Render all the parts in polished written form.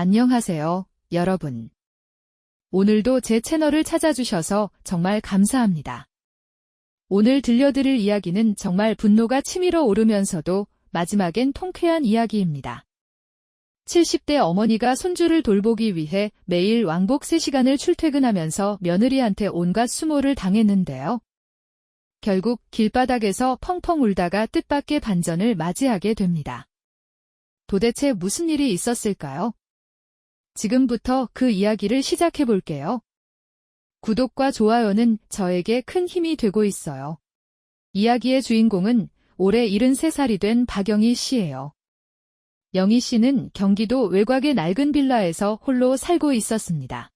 안녕하세요, 여러분. 오늘도 제 채널을 찾아주셔서 정말 감사합니다. 오늘 들려드릴 이야기는 정말 분노가 치밀어 오르면서도 마지막엔 통쾌한 이야기입니다. 70대 어머니가 손주를 돌보기 위해 매일 왕복 3시간을 출퇴근하면서 며느리한테 온갖 수모를 당했는데요. 결국 길바닥에서 펑펑 울다가 뜻밖의 반전을 맞이하게 됩니다. 도대체 무슨 일이 있었을까요? 지금부터 그 이야기를 시작해 볼게요. 구독과 좋아요는 저에게 큰 힘이 되고 있어요. 이야기의 주인공은 올해 73살이 된 박영희 씨예요. 영희 씨는 경기도 외곽의 낡은 빌라에서 홀로 살고 있었습니다.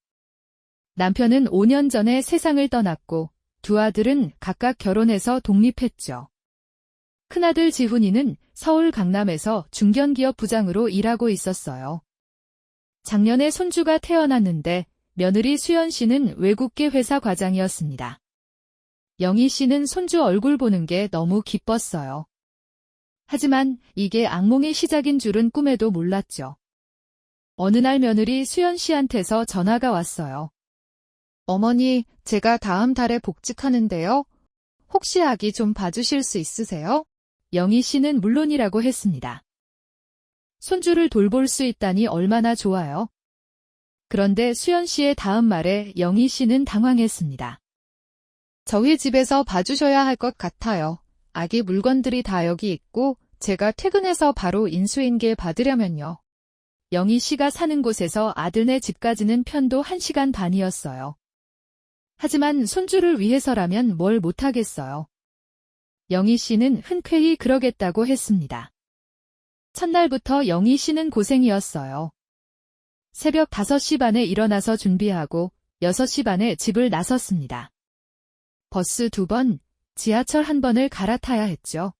남편은 5년 전에 세상을 떠났고 두 아들은 각각 결혼해서 독립했죠. 큰아들 지훈이는 서울 강남에서 중견기업 부장으로 일하고 있었어요. 작년에 손주가 태어났는데 며느리 수연 씨는 외국계 회사 과장이었습니다. 영희 씨는 손주 얼굴 보는 게 너무 기뻤어요. 하지만 이게 악몽의 시작인 줄은 꿈에도 몰랐죠. 어느 날 며느리 수연 씨한테서 전화가 왔어요. 어머니, 제가 다음 달에 복직하는데요. 혹시 아기 좀 봐주실 수 있으세요? 영희 씨는 물론이라고 했습니다. 손주를 돌볼 수 있다니 얼마나 좋아요. 그런데 수연 씨의 다음 말에 영희 씨는 당황했습니다. 저희 집에서 봐주셔야 할 것 같아요. 아기 물건들이 다 여기 있고 제가 퇴근해서 바로 인수인계 받으려면요. 영희 씨가 사는 곳에서 아들네 집까지는 편도 1시간 반이었어요. 하지만 손주를 위해서라면 뭘 못하겠어요. 영희 씨는 흔쾌히 그러겠다고 했습니다. 첫날부터 영희 씨는 고생이었어요. 새벽 5시 반에 일어나서 준비하고 6시 반에 집을 나섰습니다. 버스 2번, 지하철 1번을 갈아타야 했죠.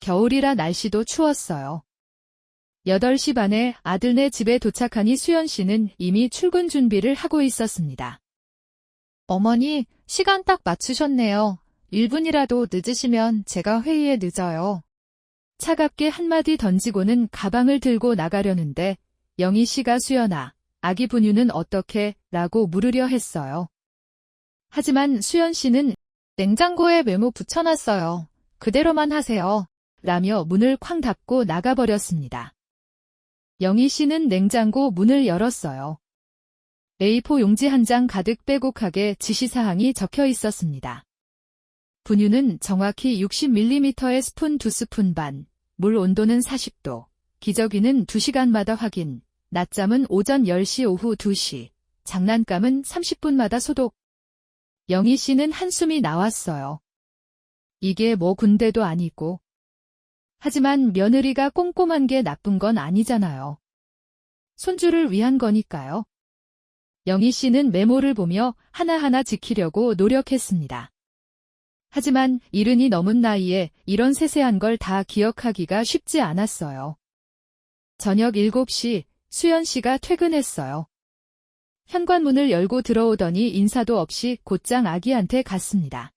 겨울이라 날씨도 추웠어요. 8시 반에 아들네 집에 도착하니 수연 씨는 이미 출근 준비를 하고 있었습니다. 어머니, 시간 딱 맞추셨네요. 1분이라도 늦으시면 제가 회의에 늦어요. 차갑게 한마디 던지고는 가방을 들고 나가려는데 영희 씨가 수연아, 아기 분유는 어떻게? 라고 물으려 했어요. 하지만 수연 씨는 냉장고에 메모 붙여놨어요. 그대로만 하세요. 라며 문을 쾅 닫고 나가버렸습니다. 영희 씨는 냉장고 문을 열었어요. A4 용지 한 장 가득 빼곡하게 지시사항이 적혀 있었습니다. 분유는 정확히 60ml의 스푼 2스푼 반, 물 온도는 40도, 기저귀는 2시간마다 확인, 낮잠은 오전 10시 오후 2시, 장난감은 30분마다 소독. 영희 씨는 한숨이 나왔어요. 이게 뭐 군대도 아니고. 하지만 며느리가 꼼꼼한 게 나쁜 건 아니잖아요. 손주를 위한 거니까요. 영희 씨는 메모를 보며 하나하나 지키려고 노력했습니다. 하지만 이른이 넘은 나이에 이런 세세한 걸 다 기억하기가 쉽지 않았어요. 저녁 7시 수연 씨가 퇴근했어요. 현관문을 열고 들어오더니 인사도 없이 곧장 아기한테 갔습니다.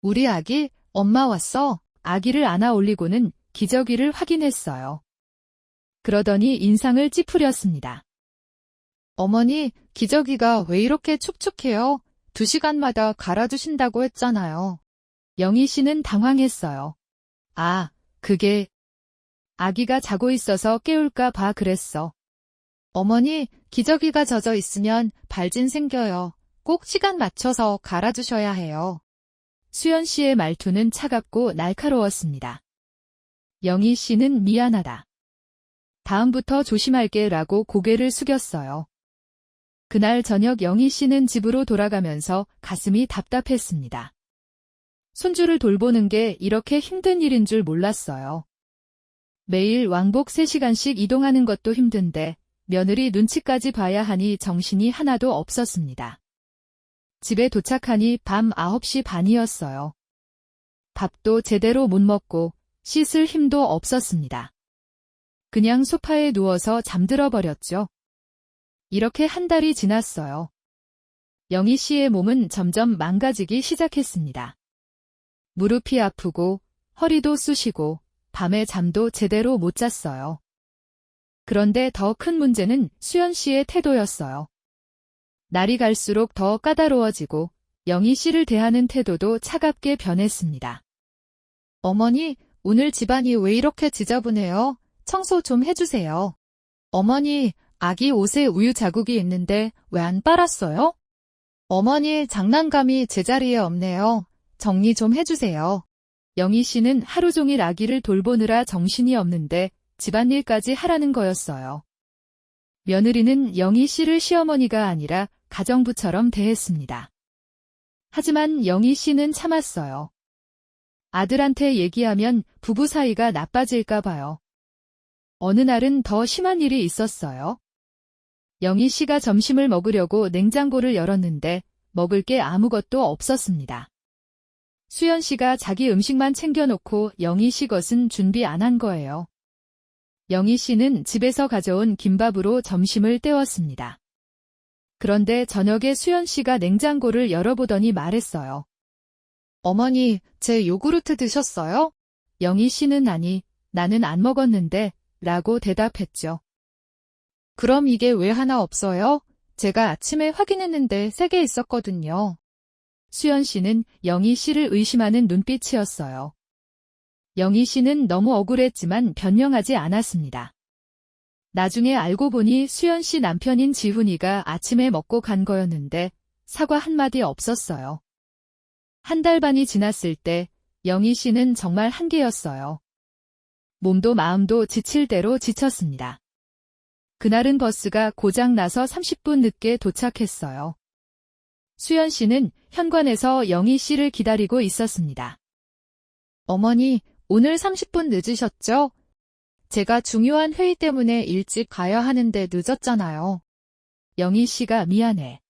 우리 아기, 엄마 왔어? 아기를 안아 올리고는 기저귀를 확인했어요. 그러더니 인상을 찌푸렸습니다. 어머니, 기저귀가 왜 이렇게 축축해요? 2시간마다 갈아주신다고 했잖아요. 영희 씨는 당황했어요. 아, 그게 아기가 자고 있어서 깨울까 봐 그랬어. 어머니, 기저귀가 젖어 있으면 발진 생겨요. 꼭 시간 맞춰서 갈아주셔야 해요. 수연 씨의 말투는 차갑고 날카로웠습니다. 영희 씨는 미안하다. 다음부터 조심할게 라고 고개를 숙였어요. 그날 저녁 영희 씨는 집으로 돌아가면서 가슴이 답답했습니다. 손주를 돌보는 게 이렇게 힘든 일인 줄 몰랐어요. 매일 왕복 3시간씩 이동하는 것도 힘든데 며느리 눈치까지 봐야 하니 정신이 하나도 없었습니다. 집에 도착하니 밤 9시 반이었어요. 밥도 제대로 못 먹고 씻을 힘도 없었습니다. 그냥 소파에 누워서 잠들어 버렸죠. 이렇게 한 달이 지났어요. 영희 씨의 몸은 점점 망가지기 시작했습니다. 무릎이 아프고 허리도 쑤시고 밤에 잠도 제대로 못 잤어요. 그런데 더 큰 문제는 수연 씨의 태도였어요. 날이 갈수록 더 까다로워지고 영희 씨를 대하는 태도도 차갑게 변했습니다. 어머니, 오늘 집안이 왜 이렇게 지저분해요? 청소 좀 해주세요. 어머니, 아기 옷에 우유 자국이 있는데 왜 안 빨았어요? 어머니, 장난감이 제자리에 없네요. 정리 좀 해주세요. 영희 씨는 하루 종일 아기를 돌보느라 정신이 없는데 집안일까지 하라는 거였어요. 며느리는 영희 씨를 시어머니가 아니라 가정부처럼 대했습니다. 하지만 영희 씨는 참았어요. 아들한테 얘기하면 부부 사이가 나빠질까 봐요. 어느 날은 더 심한 일이 있었어요. 영희 씨가 점심을 먹으려고 냉장고를 열었는데 먹을 게 아무것도 없었습니다. 수연 씨가 자기 음식만 챙겨놓고 영희 씨 것은 준비 안 한 거예요. 영희 씨는 집에서 가져온 김밥으로 점심을 때웠습니다. 그런데 저녁에 수연 씨가 냉장고를 열어보더니 말했어요. 어머니, 제 요구르트 드셨어요? 영희 씨는 아니, 나는 안 먹었는데 라고 대답했죠. 그럼 이게 왜 하나 없어요? 제가 아침에 확인했는데 3개 있었거든요. 수연 씨는 영희 씨를 의심하는 눈빛이었어요. 영희 씨는 너무 억울했지만 변명하지 않았습니다. 나중에 알고 보니 수연 씨 남편인 지훈이가 아침에 먹고 간 거였는데 사과 한마디 없었어요. 1달 반이 지났을 때 영희 씨는 정말 한계였어요. 몸도 마음도 지칠 대로 지쳤습니다. 그날은 버스가 고장나서 30분 늦게 도착했어요. 수연 씨는 현관에서 영희 씨를 기다리고 있었습니다. 어머니, 오늘 30분 늦으셨죠? 제가 중요한 회의 때문에 일찍 가야 하는데 늦었잖아요. 영희 씨가 미안해.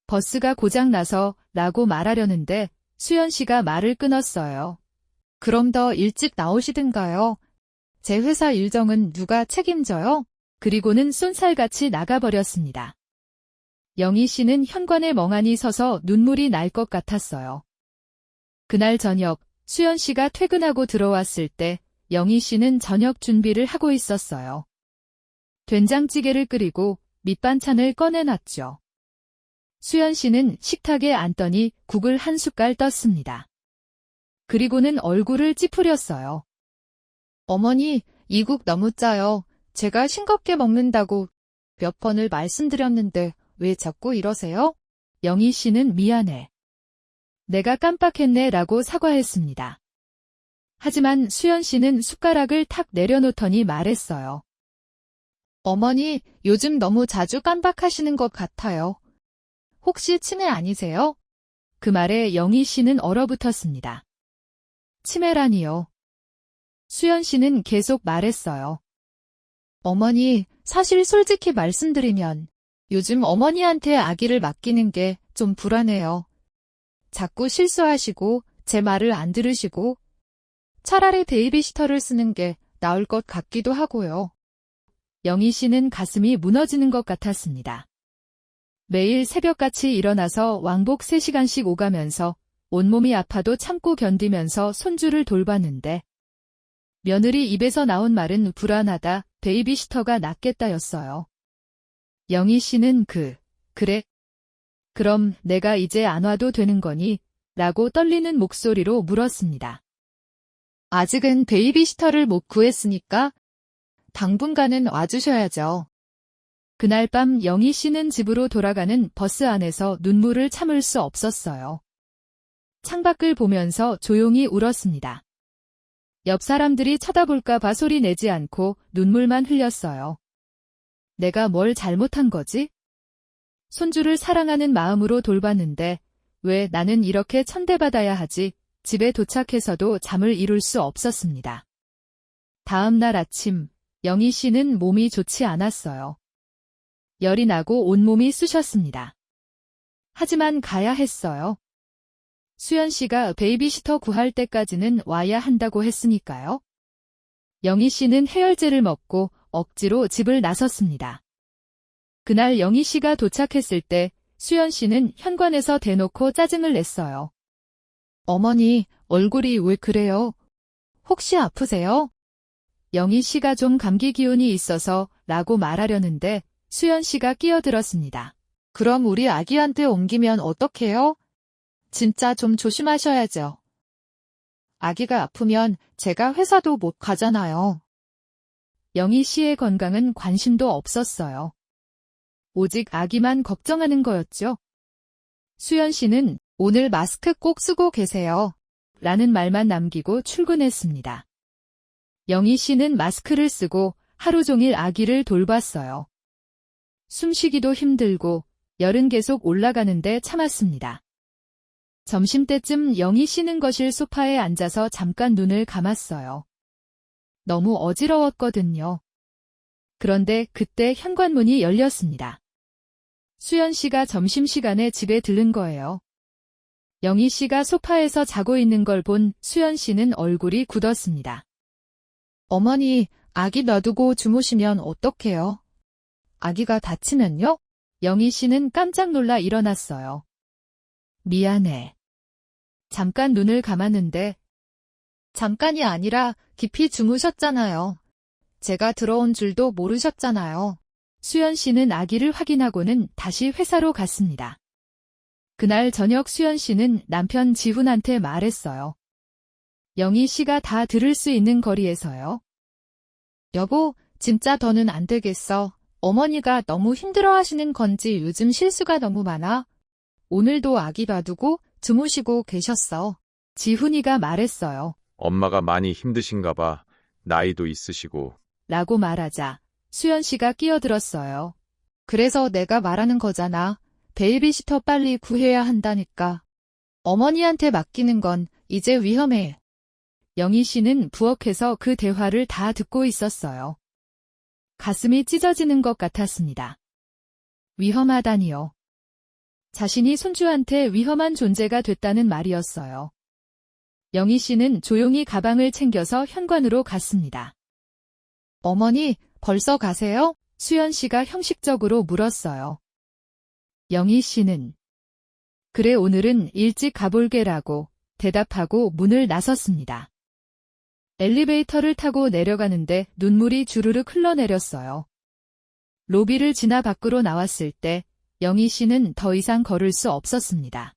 버스가 고장나서 라고 말하려는데 수연 씨가 말을 끊었어요. 그럼 더 일찍 나오시든가요. 제 회사 일정은 누가 책임져요? 그리고는 쏜살같이 나가버렸습니다. 영희 씨는 현관에 멍하니 서서 눈물이 날 것 같았어요. 그날 저녁 수연 씨가 퇴근하고 들어왔을 때 영희 씨는 저녁 준비를 하고 있었어요. 된장찌개를 끓이고 밑반찬을 꺼내놨죠. 수연 씨는 식탁에 앉더니 국을 한 숟갈 떴습니다. 그리고는 얼굴을 찌푸렸어요. 어머니, 이 국 너무 짜요. 제가 싱겁게 먹는다고 몇 번을 말씀드렸는데 왜 자꾸 이러세요? 영희 씨는 미안해. 내가 깜빡했네 라고 사과했습니다. 하지만 수연 씨는 숟가락을 탁 내려놓더니 말했어요. 어머니, 요즘 너무 자주 깜빡하시는 것 같아요. 혹시 치매 아니세요? 그 말에 영희 씨는 얼어붙었습니다. 치매라니요. 수연 씨는 계속 말했어요. 어머니, 사실 솔직히 말씀드리면 요즘 어머니한테 아기를 맡기는 게 좀 불안해요. 자꾸 실수하시고 제 말을 안 들으시고 차라리 베이비시터를 쓰는 게 나을 것 같기도 하고요. 영희 씨는 가슴이 무너지는 것 같았습니다. 매일 새벽같이 일어나서 왕복 3시간씩 오가면서 온몸이 아파도 참고 견디면서 손주를 돌봤는데 며느리 입에서 나온 말은 불안하다, 베이비시터가 낫겠다였어요. 영희 씨는 그래? 그럼 내가 이제 안 와도 되는 거니? 라고 떨리는 목소리로 물었습니다. 아직은 베이비시터를 못 구했으니까 당분간은 와주셔야죠. 그날 밤 영희 씨는 집으로 돌아가는 버스 안에서 눈물을 참을 수 없었어요. 창밖을 보면서 조용히 울었습니다. 옆 사람들이 쳐다볼까 봐 소리 내지 않고 눈물만 흘렸어요. 내가 뭘 잘못한 거지? 손주를 사랑하는 마음으로 돌봤는데 왜 나는 이렇게 천대받아야 하지? 집에 도착해서도 잠을 이룰 수 없었습니다. 다음 날 아침, 영희 씨는 몸이 좋지 않았어요. 열이 나고 온몸이 쑤셨습니다. 하지만 가야 했어요. 수연 씨가 베이비시터 구할 때까지는 와야 한다고 했으니까요. 영희 씨는 해열제를 먹고 억지로 집을 나섰습니다. 그날 영희 씨가 도착했을 때 수연 씨는 현관에서 대놓고 짜증을 냈어요. 어머니, 얼굴이 왜 그래요? 혹시 아프세요? 영희 씨가 좀 감기 기운이 있어서 라고 말하려는데 수연 씨가 끼어들었습니다. 그럼 우리 아기한테 옮기면 어떡해요? 진짜 좀 조심하셔야죠. 아기가 아프면 제가 회사도 못 가잖아요. 영희 씨의 건강은 관심도 없었어요. 오직 아기만 걱정하는 거였죠. 수연 씨는 오늘 마스크 꼭 쓰고 계세요. 라는 말만 남기고 출근했습니다. 영희 씨는 마스크를 쓰고 하루 종일 아기를 돌봤어요. 숨쉬기도 힘들고 열은 계속 올라가는데 참았습니다. 점심때쯤 영희 씨는 거실 소파에 앉아서 잠깐 눈을 감았어요. 너무 어지러웠거든요. 그런데 그때 현관문이 열렸습니다. 수연 씨가 점심시간에 집에 들른 거예요. 영희 씨가 소파에서 자고 있는 걸 본 수연 씨는 얼굴이 굳었습니다. 어머니, 아기 놔두고 주무시면 어떡해요? 아기가 다치면요? 영희 씨는 깜짝 놀라 일어났어요. 미안해. 잠깐 눈을 감았는데 잠깐이 아니라 깊이 주무셨잖아요. 제가 들어온 줄도 모르셨잖아요. 수연 씨는 아기를 확인하고는 다시 회사로 갔습니다. 그날 저녁 수연 씨는 남편 지훈한테 말했어요. 영희 씨가 다 들을 수 있는 거리에서요. 여보, 진짜 더는 안 되겠어. 어머니가 너무 힘들어하시는 건지 요즘 실수가 너무 많아. 오늘도 아기 놔두고 주무시고 계셨어. 지훈이가 말했어요. 엄마가 많이 힘드신가 봐. 나이도 있으시고. 라고 말하자 수연 씨가 끼어들었어요. 그래서 내가 말하는 거잖아. 베이비시터 빨리 구해야 한다니까. 어머니한테 맡기는 건 이제 위험해. 영희 씨는 부엌에서 그 대화를 다 듣고 있었어요. 가슴이 찢어지는 것 같았습니다. 위험하다니요. 자신이 손주한테 위험한 존재가 됐다는 말이었어요. 영희 씨는 조용히 가방을 챙겨서 현관으로 갔습니다. 어머니, 벌써 가세요? 수연 씨가 형식적으로 물었어요. 영희 씨는 그래 오늘은 일찍 가볼게라고 대답하고 문을 나섰습니다. 엘리베이터를 타고 내려가는데 눈물이 주르륵 흘러내렸어요. 로비를 지나 밖으로 나왔을 때 영희 씨는 더 이상 걸을 수 없었습니다.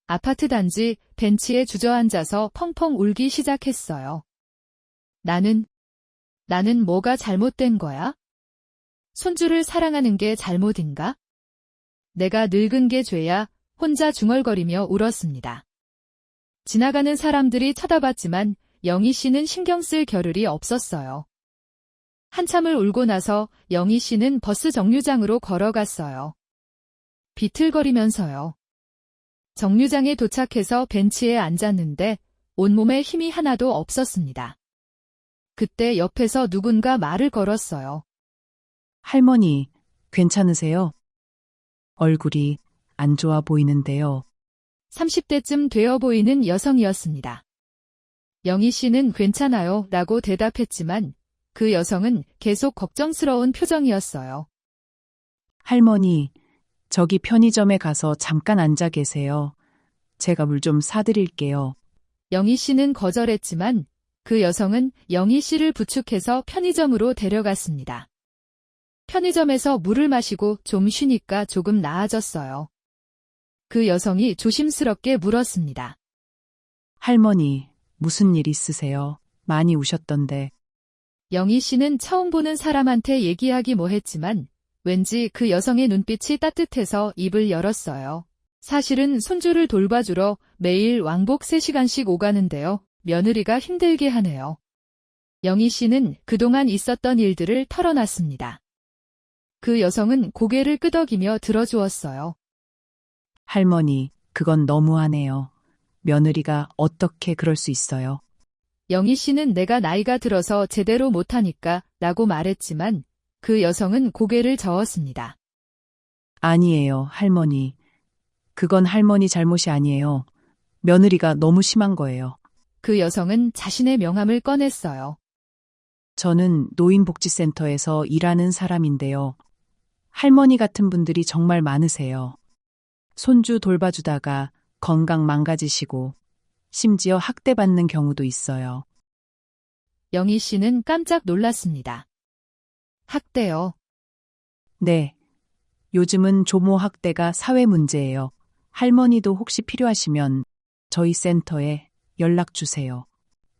아파트 단지 벤치에 주저앉아서 펑펑 울기 시작했어요. 나는 뭐가 잘못된 거야? 손주를 사랑하는 게 잘못인가? 내가 늙은 게 죄야? 혼자 중얼거리며 울었습니다. 지나가는 사람들이 쳐다봤지만 영희 씨는 신경 쓸 겨를이 없었어요. 한참을 울고 나서 영희 씨는 버스 정류장으로 걸어갔어요. 비틀거리면서요. 정류장에 도착해서 벤치에 앉았는데 온몸에 힘이 하나도 없었습니다. 그때 옆에서 누군가 말을 걸었어요. 할머니, 괜찮으세요? 얼굴이 안 좋아 보이는데요. 30대쯤 되어 보이는 여성이었습니다. 영희 씨는 괜찮아요 라고 대답했지만 그 여성은 계속 걱정스러운 표정이었어요. 할머니, 저기 편의점에 가서 잠깐 앉아 계세요. 제가 물 좀 사드릴게요. 영희 씨는 거절했지만 그 여성은 영희 씨를 부축해서 편의점으로 데려갔습니다. 편의점에서 물을 마시고 좀 쉬니까 조금 나아졌어요. 그 여성이 조심스럽게 물었습니다. 할머니, 무슨 일 있으세요? 많이 우셨던데. 영희 씨는 처음 보는 사람한테 얘기하기 뭐했지만 왠지 그 여성의 눈빛이 따뜻해서 입을 열었어요. 사실은 손주를 돌봐주러 매일 왕복 3시간씩 오가는데요. 며느리가 힘들게 하네요. 영희 씨는 그동안 있었던 일들을 털어놨습니다. 그 여성은 고개를 끄덕이며 들어주었어요. 할머니, 그건 너무하네요. 며느리가 어떻게 그럴 수 있어요? 영희 씨는 내가 나이가 들어서 제대로 못하니까 라고 말했지만 그 여성은 고개를 저었습니다. 아니에요, 할머니. 그건 할머니 잘못이 아니에요. 며느리가 너무 심한 거예요. 그 여성은 자신의 명함을 꺼냈어요. 저는 노인복지센터에서 일하는 사람인데요. 할머니 같은 분들이 정말 많으세요. 손주 돌봐주다가 건강 망가지시고 심지어 학대받는 경우도 있어요. 영희 씨는 깜짝 놀랐습니다. 학대요. 네. 요즘은 조모 학대가 사회 문제예요. 할머니도 혹시 필요하시면 저희 센터에 연락 주세요.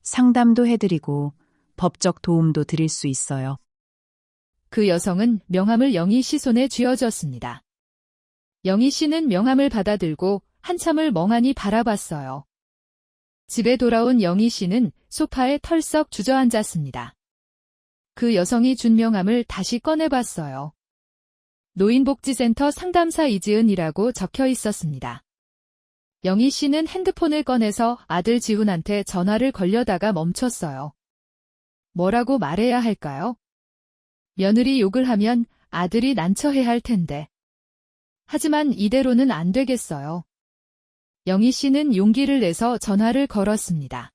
상담도 해드리고 법적 도움도 드릴 수 있어요. 그 여성은 명함을 영희 씨 손에 쥐어줬습니다. 영희 씨는 명함을 받아들고 한참을 멍하니 바라봤어요. 집에 돌아온 영희 씨는 소파에 털썩 주저앉았습니다. 그 여성이 준 명함을 다시 꺼내봤어요. 노인복지센터 상담사 이지은이라고 적혀 있었습니다. 영희 씨는 핸드폰을 꺼내서 아들 지훈한테 전화를 걸려다가 멈췄어요. 뭐라고 말해야 할까요? 며느리 욕을 하면 아들이 난처해 할 텐데. 하지만 이대로는 안 되겠어요. 영희 씨는 용기를 내서 전화를 걸었습니다.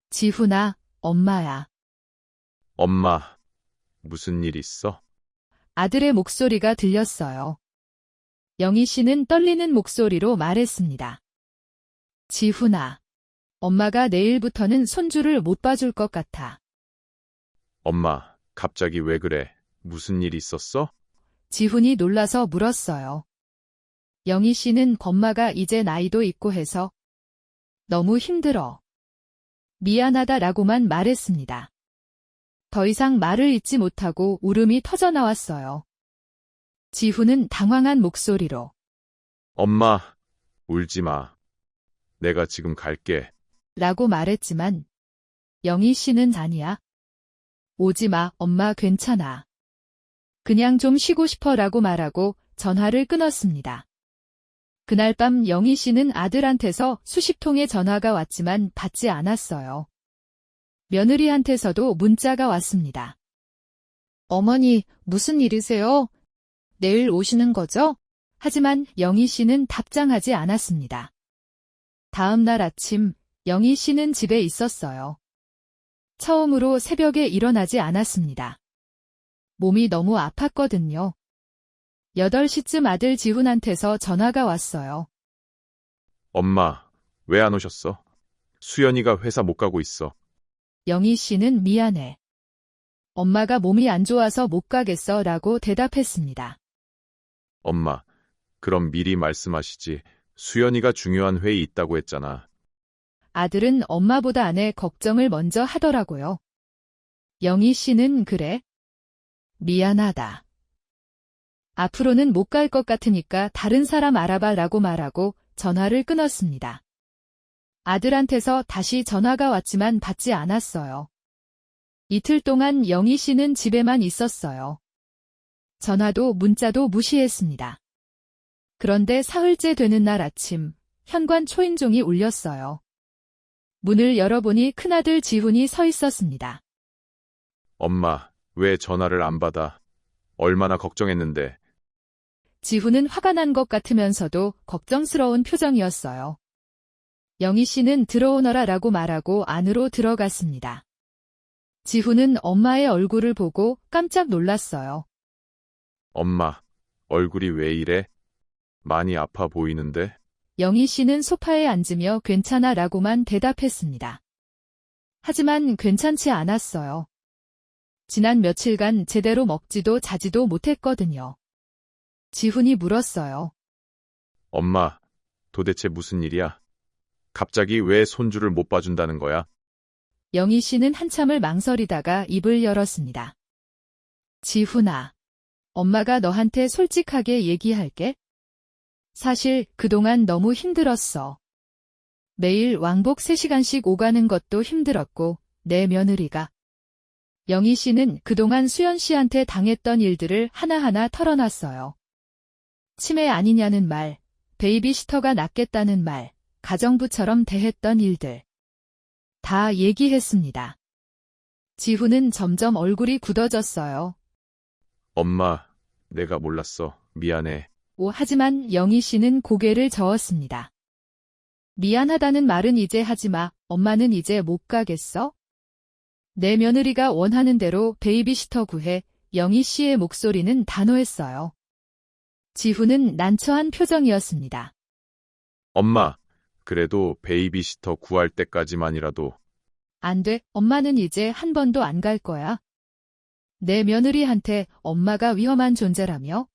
지훈아, 엄마야. 엄마, 무슨 일 있어? 아들의 목소리가 들렸어요. 영희 씨는 떨리는 목소리로 말했습니다. 지훈아, 엄마가 내일부터는 손주를 못 봐줄 것 같아. 엄마, 갑자기 왜 그래? 무슨 일 있었어? 지훈이 놀라서 물었어요. 영희 씨는 엄마가 이제 나이도 있고 해서 너무 힘들어. 미안하다라고만 말했습니다. 더 이상 말을 잇지 못하고 울음이 터져나왔어요. 지훈은 당황한 목소리로 엄마, 울지 마. 내가 지금 갈게. 라고 말했지만 영희 씨는 아니야. 오지 마, 엄마 괜찮아. 그냥 좀 쉬고 싶어 라고 말하고 전화를 끊었습니다. 그날 밤 영희 씨는 아들한테서 수십 통의 전화가 왔지만 받지 않았어요. 며느리한테서도 문자가 왔습니다. 어머니, 무슨 일이세요? 내일 오시는 거죠? 하지만 영희 씨는 답장하지 않았습니다. 다음 날 아침, 영희 씨는 집에 있었어요. 처음으로 새벽에 일어나지 않았습니다. 몸이 너무 아팠거든요. 8시쯤 아들 지훈한테서 전화가 왔어요. 엄마, 왜 안 오셨어? 수연이가 회사 못 가고 있어. 영희 씨는 미안해. 엄마가 몸이 안 좋아서 못 가겠어 라고 대답했습니다. 엄마, 그럼 미리 말씀하시지. 수연이가 중요한 회의 있다고 했잖아. 아들은 엄마보다 아내 걱정을 먼저 하더라고요. 영희 씨는 그래? 미안하다. 앞으로는 못 갈 것 같으니까 다른 사람 알아봐 라고 말하고 전화를 끊었습니다. 아들한테서 다시 전화가 왔지만 받지 않았어요. 이틀 동안 영희 씨는 집에만 있었어요. 전화도 문자도 무시했습니다. 그런데 사흘째 되는 날 아침, 현관 초인종이 울렸어요. 문을 열어보니 큰아들 지훈이 서 있었습니다. 엄마, 왜 전화를 안 받아? 얼마나 걱정했는데. 지훈은 화가 난 것 같으면서도 걱정스러운 표정이었어요. 영희 씨는 들어오너라 라고 말하고 안으로 들어갔습니다. 지훈은 엄마의 얼굴을 보고 깜짝 놀랐어요. 엄마, 얼굴이 왜 이래? 많이 아파 보이는데? 영희 씨는 소파에 앉으며 괜찮아 라고만 대답했습니다. 하지만 괜찮지 않았어요. 지난 며칠간 제대로 먹지도 자지도 못했거든요. 지훈이 물었어요. 엄마, 도대체 무슨 일이야? 갑자기 왜 손주를 못 봐준다는 거야? 영희 씨는 한참을 망설이다가 입을 열었습니다. 지훈아, 엄마가 너한테 솔직하게 얘기할게. 사실 그동안 너무 힘들었어. 매일 왕복 3시간씩 오가는 것도 힘들었고 내 며느리가. 영희 씨는 그동안 수연 씨한테 당했던 일들을 하나하나 털어놨어요. 치매 아니냐는 말, 베이비시터가 낫겠다는 말, 가정부처럼 대했던 일들. 다 얘기했습니다. 지훈은 점점 얼굴이 굳어졌어요. 엄마, 내가 몰랐어. 미안해. 하지만 영희 씨는 고개를 저었습니다. 미안하다는 말은 이제 하지 마. 엄마는 이제 못 가겠어? 내 며느리가 원하는 대로 베이비시터 구해. 영희 씨의 목소리는 단호했어요. 지훈은 난처한 안 돼, 엄마는 이제 한 번도 안 갈 거야. 내 며느리한테 엄마가 위험한 존재라며?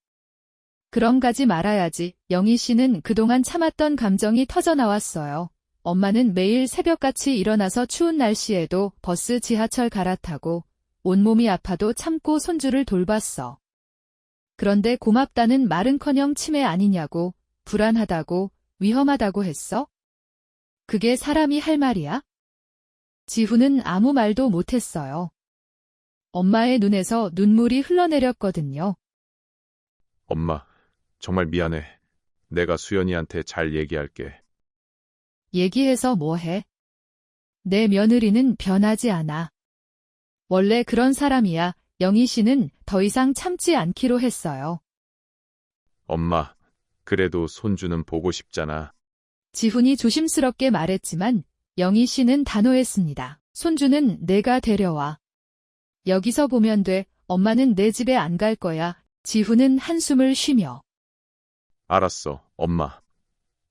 그럼 가지 말아야지. 영희 씨는 그동안 참았던 감정이 터져나왔어요. 엄마는 매일 새벽같이 일어나서 추운 날씨에도 버스 지하철 갈아타고 온몸이 아파도 참고 손주를 돌봤어. 그런데 고맙다는 말은커녕 치매 아니냐고, 불안하다고, 위험하다고 했어? 그게 사람이 할 말이야? 지훈은 아무 말도 못했어요. 엄마의 눈에서 눈물이 흘러내렸거든요. 엄마, 정말 미안해. 내가 수연이한테 잘 얘기할게. 얘기해서 뭐해? 내 며느리는 변하지 않아. 원래 그런 사람이야. 영희 씨는 더 이상 참지 않기로 했어요. 엄마, 그래도 손주는 보고 싶잖아. 지훈이 조심스럽게 말했지만 영희 씨는 단호했습니다. 손주는 내가 데려와. 여기서 보면 돼. 엄마는 내 집에 안 갈 거야. 지훈은 한숨을 쉬며. 알았어, 엄마.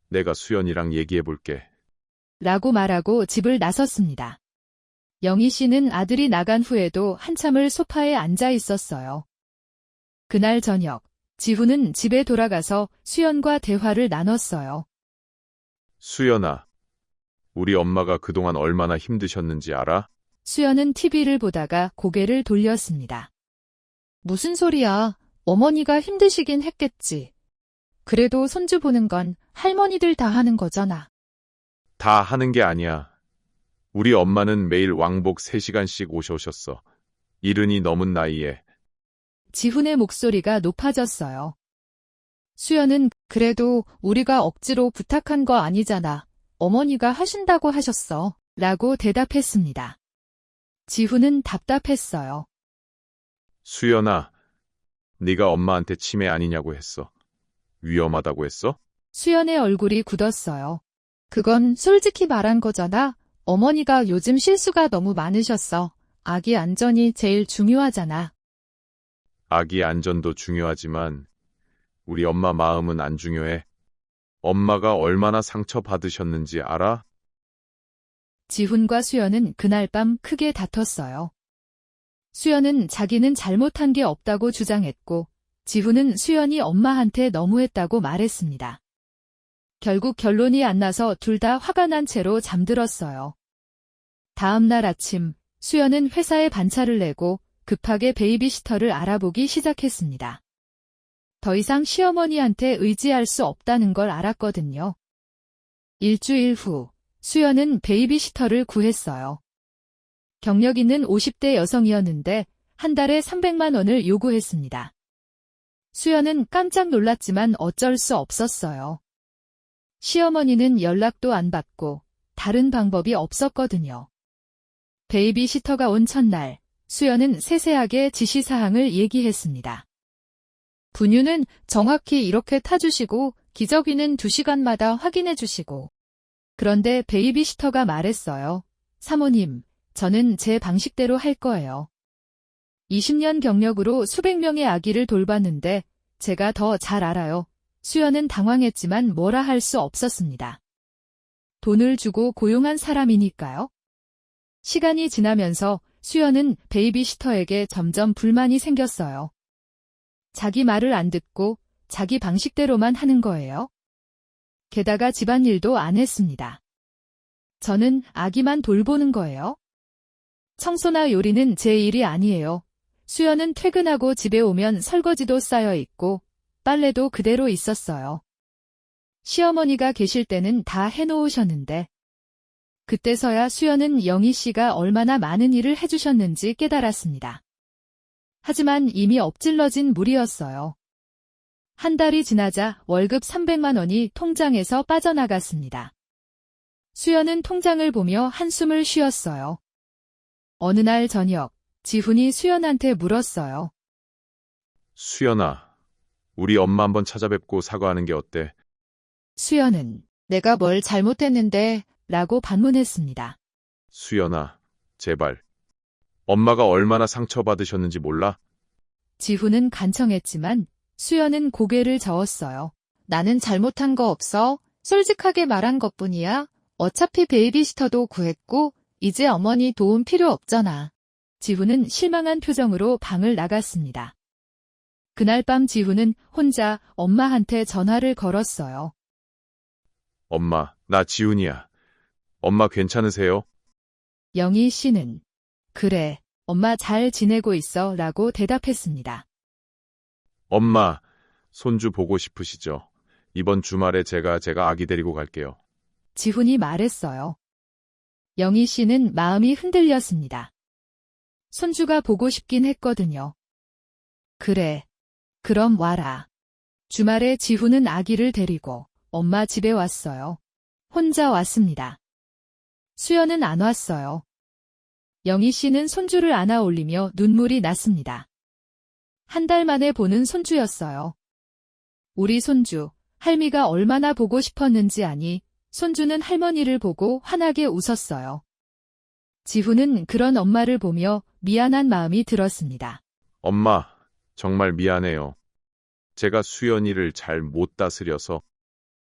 내가 수연이랑 얘기해 볼게. 라고 말하고 집을 나섰습니다. 영희 씨는 아들이 나간 후에도 한참을 소파에 앉아 있었어요. 그날 저녁, 지훈은 집에 돌아가서 수연과 대화를 나눴어요. 수연아, 우리 엄마가 그동안 얼마나 힘드셨는지 알아? 수연은 TV를 보다가 고개를 돌렸습니다. 무슨 소리야. 어머니가 힘드시긴 했겠지. 그래도 손주 보는 건 할머니들 다 하는 거잖아. 다 하는 게 아니야. 우리 엄마는 매일 왕복 3시간씩 오셨어. 이른이 넘은 나이에. 지훈의 목소리가 높아졌어요. 수연은 그래도 우리가 억지로 부탁한 거 아니잖아. 어머니가 하신다고 하셨어. 라고 대답했습니다. 지훈은 답답했어요. 수연아, 네가 엄마한테 치매 아니냐고 했어. 위험하다고 했어? 수연의 얼굴이 굳었어요. 그건 솔직히 말한 거잖아. 어머니가 요즘 실수가 너무 많으셨어. 아기 안전이 제일 중요하잖아. 아기 안전도 중요하지만 우리 엄마 마음은 안 중요해. 엄마가 얼마나 상처받으셨는지 알아? 지훈과 수연은 그날 밤 크게 다퉜어요. 수연은 자기는 잘못한 게 없다고 주장했고, 지훈은 수연이 엄마한테 너무했다고 말했습니다. 결국 결론이 안 나서 둘 다 화가 난 채로 잠들었어요. 다음 날 아침, 수연은 회사에 반차를 내고 급하게 베이비시터를 알아보기 시작했습니다. 더 이상 시어머니한테 의지할 수 없다는 걸 알았거든요. 일주일 후, 수연은 베이비시터를 구했어요. 경력 있는 50대 여성이었는데 한 달에 300만 원을 요구했습니다. 수연은 깜짝 놀랐지만 어쩔 수 없었어요. 시어머니는 연락도 안 받고 다른 방법이 없었거든요. 베이비시터가 온 첫날, 수연은 세세하게 지시사항을 얘기했습니다. 분유는 정확히 이렇게 타주시고 기저귀는 2시간마다 확인해 주시고. 그런데 베이비시터가 말했어요. 사모님, 저는 제 방식대로 할 거예요. 20년 경력으로 수백 명의 아기를 돌봤는데 제가 더 잘 알아요. 수연은 당황했지만 뭐라 할 수 없었습니다. 돈을 주고 고용한 사람이니까요. 시간이 지나면서 수연은 베이비시터에게 점점 불만이 생겼어요. 자기 말을 안 듣고 자기 방식대로만 하는 거예요. 게다가 집안일도 안 했습니다. 저는 아기만 돌보는 거예요. 청소나 요리는 제 일이 아니에요. 수연은 퇴근하고 집에 오면 설거지도 쌓여 있고 빨래도 그대로 있었어요. 시어머니가 계실 때는 다 해놓으셨는데 그때서야 수연은 영희 씨가 얼마나 많은 일을 해주셨는지 깨달았습니다. 하지만 이미 엎질러진 물이었어요. 한 달이 지나자 월급 300만 원이 통장에서 빠져나갔습니다. 수연은 통장을 보며 한숨을 쉬었어요. 어느 날 저녁, 지훈이 수연한테 물었어요. 수연아, 우리 엄마 한번 찾아뵙고 사과하는 게 어때? 수연은 내가 뭘 잘못했는데 라고 반문했습니다. 수연아, 제발. 엄마가 얼마나 상처받으셨는지 몰라? 지훈은 간청했지만 수연은 고개를 저었어요. 나는 잘못한 거 없어. 솔직하게 말한 것뿐이야. 어차피 베이비시터도 구했고 이제 어머니 도움 필요 없잖아. 지훈은 실망한 표정으로 방을 나갔습니다. 그날 밤 지훈은 혼자 엄마한테 전화를 걸었어요. 엄마, 나 지훈이야. 엄마 괜찮으세요? 영희 씨는 그래, 엄마 잘 지내고 있어 라고 대답했습니다. 엄마, 손주 보고 싶으시죠? 이번 주말에 제가 아기 데리고 갈게요. 지훈이 말했어요. 영희 씨는 마음이 흔들렸습니다. 손주가 보고 싶긴 했거든요. 그래, 그럼 와라. 주말에 지훈은 아기를 데리고 엄마 집에 왔어요. 혼자 왔습니다. 수연은 안 왔어요. 영희 씨는 손주를 안아 올리며 눈물이 났습니다. 한 달 만에 보는 손주였어요. 우리 손주, 할미가 얼마나 보고 싶었는지 아니, 손주는 할머니를 보고 환하게 웃었어요. 지훈은 그런 엄마를 보며 미안한 마음이 들었습니다. 엄마, 정말 미안해요. 제가 수연이를 잘 못 다스려서.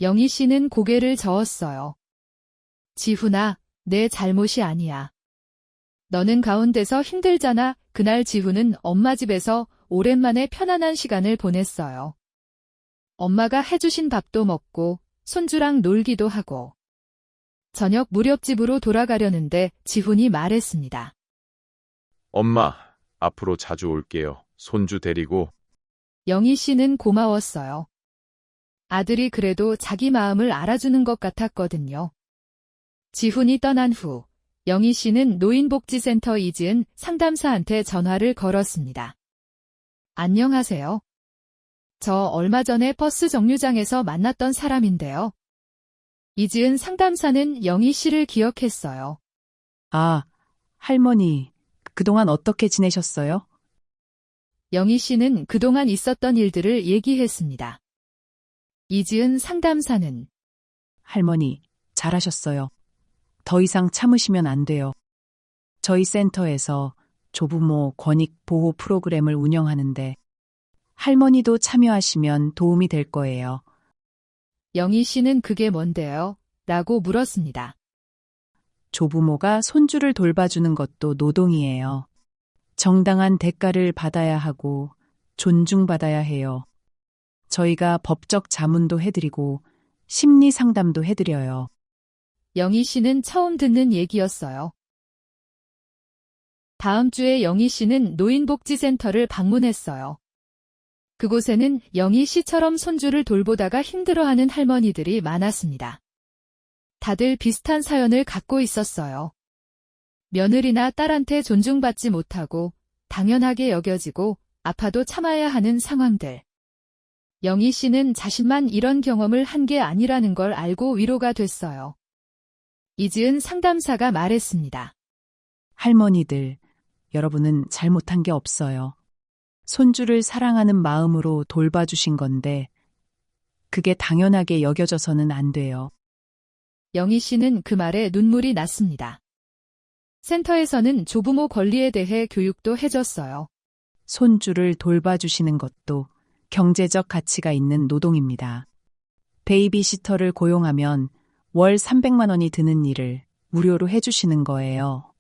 영희 씨는 고개를 저었어요. 지훈아, 내 잘못이 아니야. 너는 가운데서 힘들잖아. 그날 지훈은 엄마 집에서 오랜만에 편안한 시간을 보냈어요. 엄마가 해주신 밥도 먹고 손주랑 놀기도 하고. 저녁 무렵 집으로 돌아가려는데 지훈이 말했습니다. 엄마, 앞으로 자주 올게요. 손주 데리고. 영희 씨는 고마웠어요. 아들이 그래도 자기 마음을 알아주는 것 같았거든요. 지훈이 떠난 후 영희 씨는 노인복지센터 이지은 상담사한테 전화를 걸었습니다. 안녕하세요. 저 얼마 전에 버스 정류장에서 만났던 사람인데요. 이지은 상담사는 영희 씨를 기억했어요. 아, 할머니, 그동안 어떻게 지내셨어요? 영희 씨는 그동안 있었던 일들을 얘기했습니다. 이지은 상담사는 할머니, 잘하셨어요. 더 이상 참으시면 안 돼요. 저희 센터에서 조부모 권익 보호 프로그램을 운영하는데 할머니도 참여하시면 도움이 될 거예요. 영희 씨는 그게 뭔데요? 라고 물었습니다. 조부모가 손주를 돌봐주는 것도 노동이에요. 정당한 대가를 받아야 하고 존중받아야 해요. 저희가 법적 자문도 해드리고 심리 상담도 해드려요. 영희 씨는 처음 듣는 얘기였어요. 다음 주에 영희 씨는 노인복지센터를 방문했어요. 그곳에는 영희 씨처럼 손주를 돌보다가 힘들어하는 할머니들이 많았습니다. 다들 비슷한 사연을 갖고 있었어요. 며느리나 딸한테 존중받지 못하고 당연하게 여겨지고 아파도 참아야 하는 상황들. 영희 씨는 자신만 이런 경험을 한 게 아니라는 걸 알고 위로가 됐어요. 이지은 상담사가 말했습니다. 할머니들, 여러분은 잘못한 게 없어요. 손주를 사랑하는 마음으로 돌봐주신 건데 그게 당연하게 여겨져서는 안 돼요. 영희 씨는 그 말에 눈물이 났습니다. 센터에서는 조부모 권리에 대해 교육도 해줬어요. 손주를 돌봐주시는 것도 경제적 가치가 있는 노동입니다. 베이비시터를 고용하면 월 300만 원이 드는 일을 무료로 해주시는 거예요.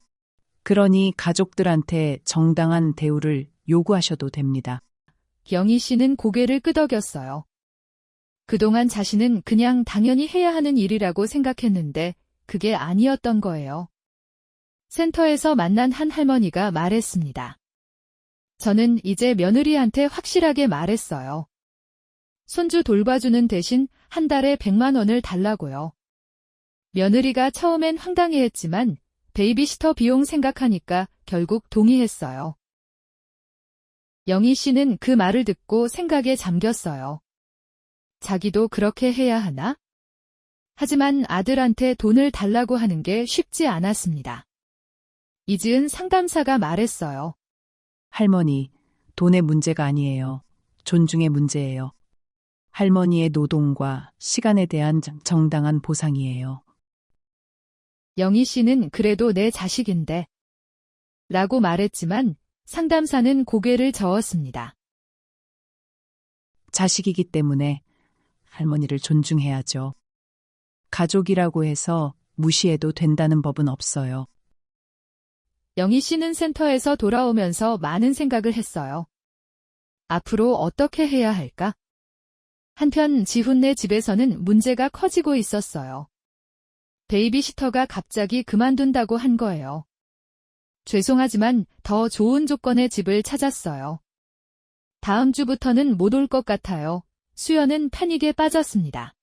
그러니 가족들한테 정당한 대우를 요구하셔도 됩니다. 영희 씨는 고개를 끄덕였어요. 그동안 자신은 그냥 당연히 해야 하는 일이라고 생각했는데 그게 아니었던 거예요. 센터에서 만난 한 할머니가 말했습니다. 저는 이제 며느리한테 확실하게 말했어요. 손주 돌봐주는 대신 한 달에 100만 원을 달라고요. 며느리가 처음엔 황당해했지만 베이비시터 비용 생각하니까 결국 동의했어요. 영희 씨는 그 말을 듣고 생각에 잠겼어요. 자기도 그렇게 해야 하나? 하지만 아들한테 돈을 달라고 하는 게 쉽지 않았습니다. 이지은 상담사가 말했어요. 할머니, 돈의 문제가 아니에요. 존중의 문제예요. 할머니의 노동과 시간에 대한 정당한 보상이에요. 영희 씨는 그래도 내 자식인데 라고 말했지만 상담사는 고개를 저었습니다. 자식이기 때문에 할머니를 존중해야죠. 가족이라고 해서 무시해도 된다는 법은 없어요. 영희 씨는 센터에서 돌아오면서 많은 생각을 했어요. 앞으로 어떻게 해야 할까? 한편 지훈네 집에서는 문제가 커지고 있었어요. 베이비시터가 갑자기 그만둔다고 한 거예요. 죄송하지만 더 좋은 조건의 집을 찾았어요. 다음 주부터는 못 올 것 같아요. 수연은 패닉에 빠졌습니다.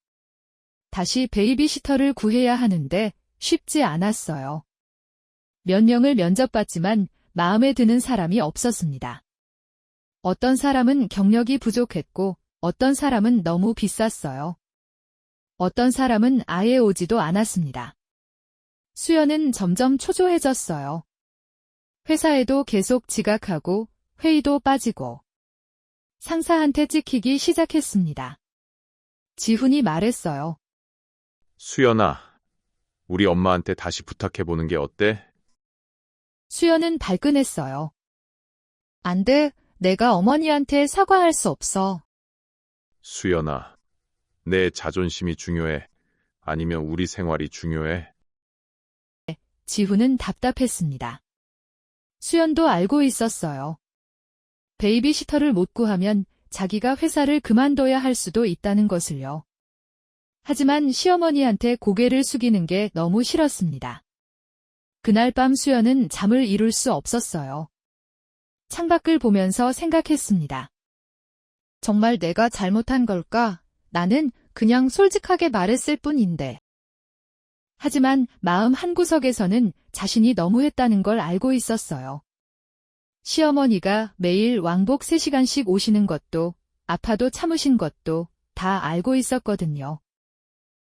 다시 베이비시터를 구해야 하는데 쉽지 않았어요. 몇 명을 면접봤지만 마음에 드는 사람이 없었습니다. 어떤 사람은 경력이 부족했고 어떤 사람은 너무 비쌌어요. 어떤 사람은 아예 오지도 않았습니다. 수연은 점점 초조해졌어요. 회사에도 계속 지각하고 회의도 빠지고 상사한테 찍히기 시작했습니다. 지훈이 말했어요. 수연아, 우리 엄마한테 다시 부탁해보는 게 어때? 수연은 발끈했어요. 안 돼, 내가 어머니한테 사과할 수 없어. 수연아, 내 자존심이 중요해? 아니면 우리 생활이 중요해? 지훈은 답답했습니다. 수연도 알고 있었어요. 베이비시터를 못 구하면 자기가 회사를 그만둬야 할 수도 있다는 것을요. 하지만 시어머니한테 고개를 숙이는 게 너무 싫었습니다. 그날 밤 수연은 잠을 이룰 수 없었어요. 창밖을 보면서 생각했습니다. 정말 내가 잘못한 걸까? 나는 그냥 솔직하게 말했을 뿐인데. 하지만 마음 한구석에서는 자신이 너무했다는 걸 알고 있었어요. 시어머니가 매일 왕복 3시간씩 오시는 것도 아파도 참으신 것도 다 알고 있었거든요.